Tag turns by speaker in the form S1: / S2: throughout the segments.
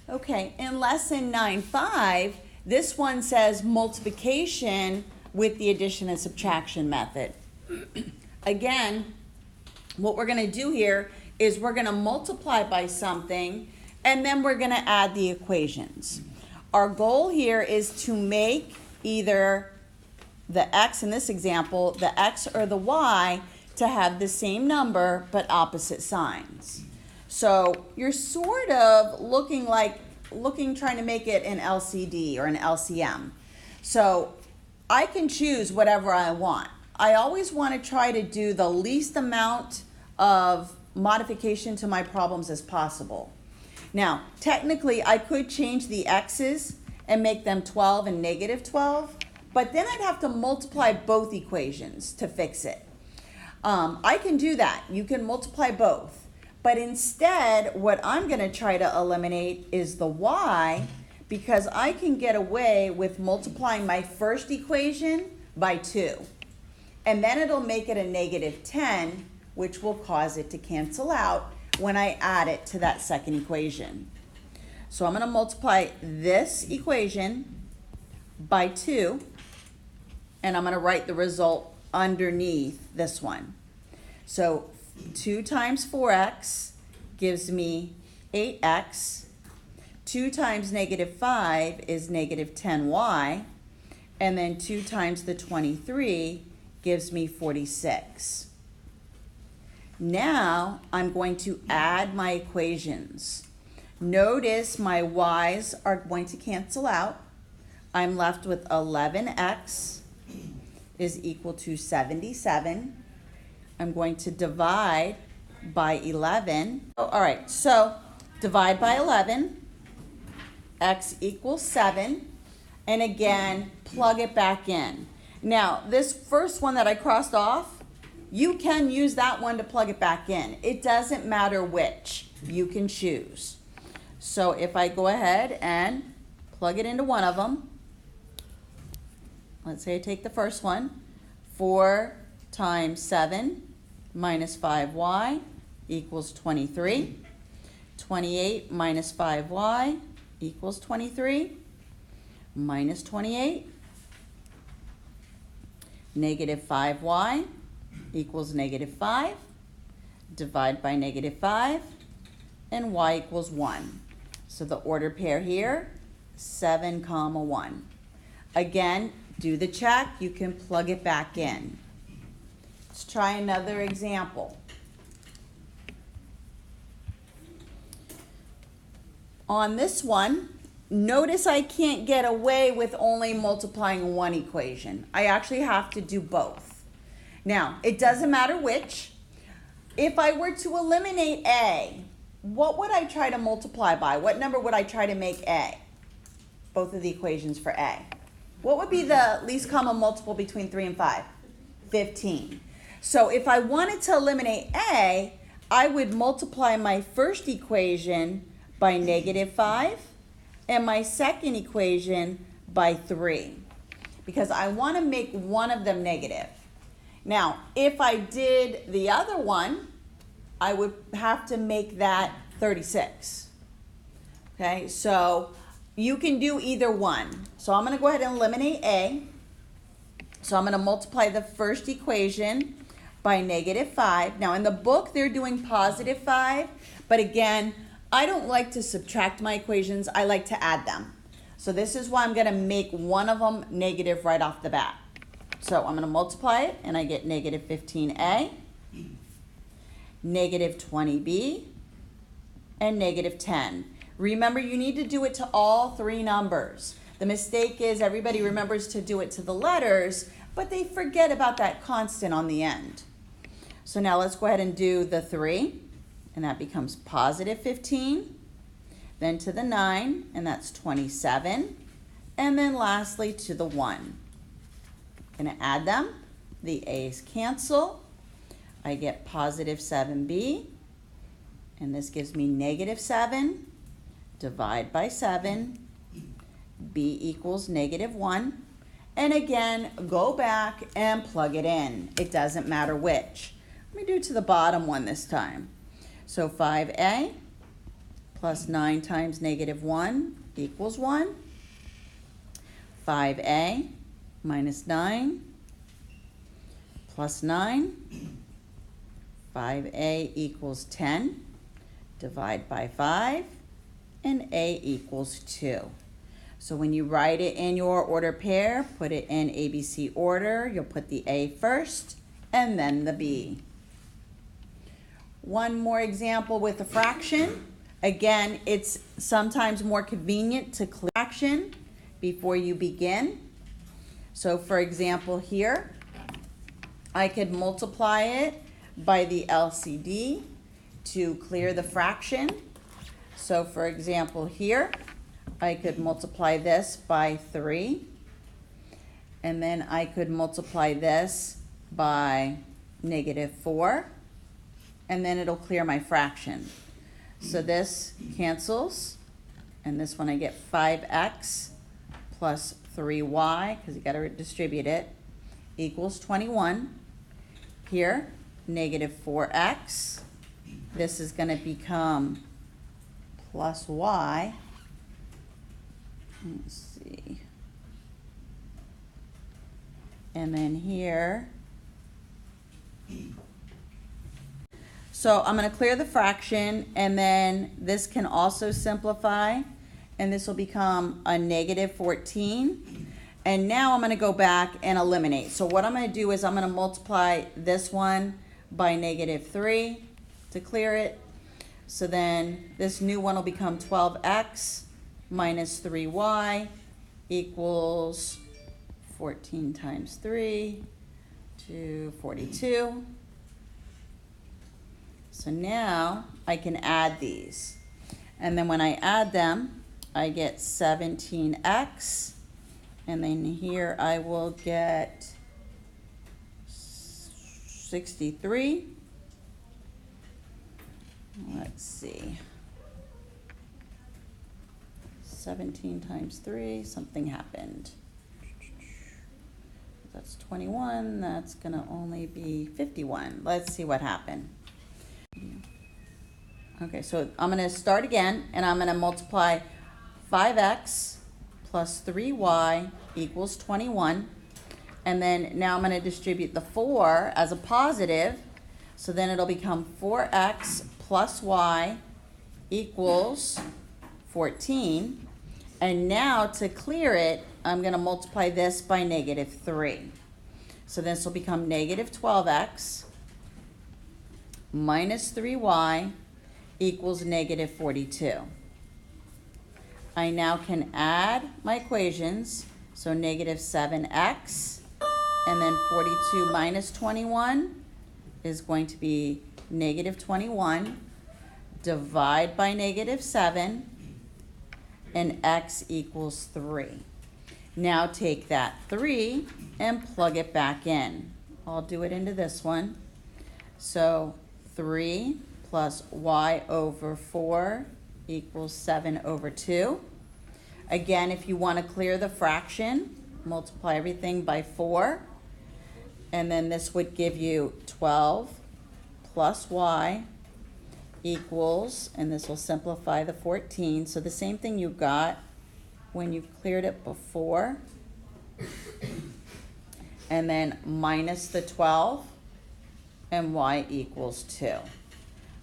S1: Okay, in lesson 9.5, this one says multiplication with the addition and subtraction method. Again, what we're going to do here is we're going to multiply by something and then we're going to add the equations. Our goal here is to make either the x, in this example, the x or the y, to have the same number but opposite signs. So you're sort of trying to make it an LCD or an LCM. So I can choose whatever I want. I always want to try to do the least amount of modification to my problems as possible. Now, technically, I could change the x's and make them 12 and negative 12, but then I'd have to multiply both equations to fix it. I can do that. You can multiply both. But instead, what I'm going to try to eliminate is the y, because I can get away with multiplying my first equation by 2. And then it'll make it a negative 10, which will cause it to cancel out when I add it to that second equation. So I'm going to multiply this equation by 2, and I'm going to write the result underneath this one. So 2 times 4x gives me 8x. 2 times negative 5 is negative 10y. And then 2 times the 23 gives me 46. Now I'm going to add my equations. Notice my y's are going to cancel out. I'm left with 11x is equal to 77. I'm going to divide by 11. All right, so divide by 11, x equals 7, and again, plug it back in. Now, this first one that I crossed off, you can use that one to plug it back in. It doesn't matter which, you can choose. So if I go ahead and plug it into one of them, let's say I take the first one, 4 times 7 minus 5y equals 23. 28 minus 5y equals 23. Minus 28. Negative 5y equals negative 5. Divide by negative 5. And y equals 1. So the order pair here, 7, 1. Again, do the check. You can plug it back in. Let's try another example. On this one, notice I can't get away with only multiplying one equation. I actually have to do both. Now, it doesn't matter which. If I were to eliminate a, what would I try to multiply by? What number would I try to make a? Both of the equations for a. What would be the least common multiple between 3 and 5? 15. So if I wanted to eliminate a, I would multiply my first equation by negative 5 and my second equation by 3, because I want to make one of them negative. Now, if I did the other one, I would have to make that 36. Okay, so you can do either one. So I'm going to go ahead and eliminate a. So I'm going to multiply the first equation by negative 5. Now in the book they're doing positive 5, but again, I don't like to subtract my equations, I like to add them. So this is why I'm going to make one of them negative right off the bat. So I'm going to multiply it and I get negative 15a, negative 20b, and negative 10. Remember, you need to do it to all three numbers. The mistake is everybody remembers to do it to the letters, but they forget about that constant on the end. So now let's go ahead and do the 3, and that becomes positive 15, then to the 9, and that's 27, and then lastly to the 1. I'm going to add them. The a's cancel. I get positive 7b, and this gives me negative 7. Divide by 7. B equals negative 1. And again, go back and plug it in. It doesn't matter which. Let me do to the bottom one this time. So 5a plus 9 times negative 1 equals 1. 5a minus 9 plus 9. 5a equals 10. Divide by 5, and a equals 2. So when you write it in your order pair, put it in ABC order. You'll put the A first and then the B. One more example with a fraction. Again, it's sometimes more convenient to clear fraction before you begin. So for example here, I could multiply it by the LCD to clear the fraction. So for example here, I could multiply this by 3, and then I could multiply this by negative 4, and then it'll clear my fraction. So this cancels, and this one I get 5x plus 3y, because you got to distribute it, equals 21. Here, negative 4x. This is going to become plus y. Let's see. And then here. So I'm going to clear the fraction, and then this can also simplify, and this will become a negative 14. And now I'm going to go back and eliminate. So what I'm going to do is I'm going to multiply this one by negative 3 to clear it. So then this new one will become 12x minus 3y equals 14 times 3 to 42. So now I can add these. And then when I add them, I get 17x. And then here I will get 63. Let's see. 17 times 3, something happened. That's 21, that's gonna only be 51. Let's see what happened. Okay, so I'm gonna start again, and I'm gonna multiply 5x plus 3y equals 21. And then now I'm gonna distribute the 4 as a positive, so then it'll become 4x plus y equals 14. And now to clear it, I'm going to multiply this by negative 3. So this will become negative 12x minus 3y equals negative 42. I now can add my equations. So negative 7x, and then 42 minus 21 is going to be negative 21. Divide by negative 7, and x equals 3. Now take that 3 and plug it back in. I'll do it into this one. So 3 plus y over 4 equals 7 over 2. Again, if you want to clear the fraction, multiply everything by 4. And then this would give you 12 plus y equals, and this will simplify the 14. So the same thing you got when you cleared it before. And then minus the 12, and y equals 2.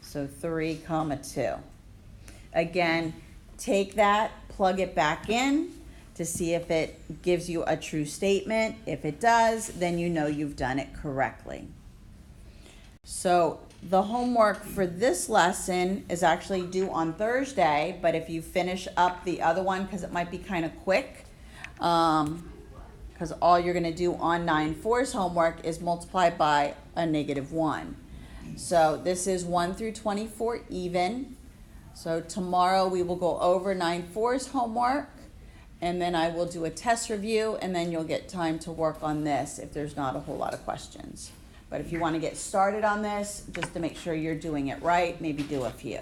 S1: So 3 comma 2. Again, take that, plug it back in to see if it gives you a true statement. If it does, then you know you've done it correctly. So the homework for this lesson is actually due on Thursday, but if you finish up the other one, because it might be kind of quick, because all you're going to do on 9-4's homework is multiply by a negative 1. So this is 1 through 24 even. So tomorrow we will go over 9-4's homework, and then I will do a test review, and then you'll get time to work on this if there's not a whole lot of questions. But if you want to get started on this, just to make sure you're doing it right, maybe do a few.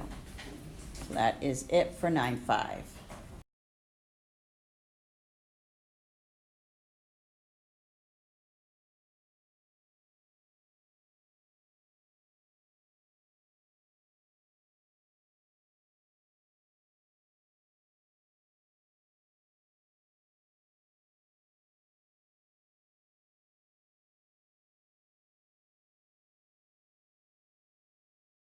S1: So that is it for 9-5.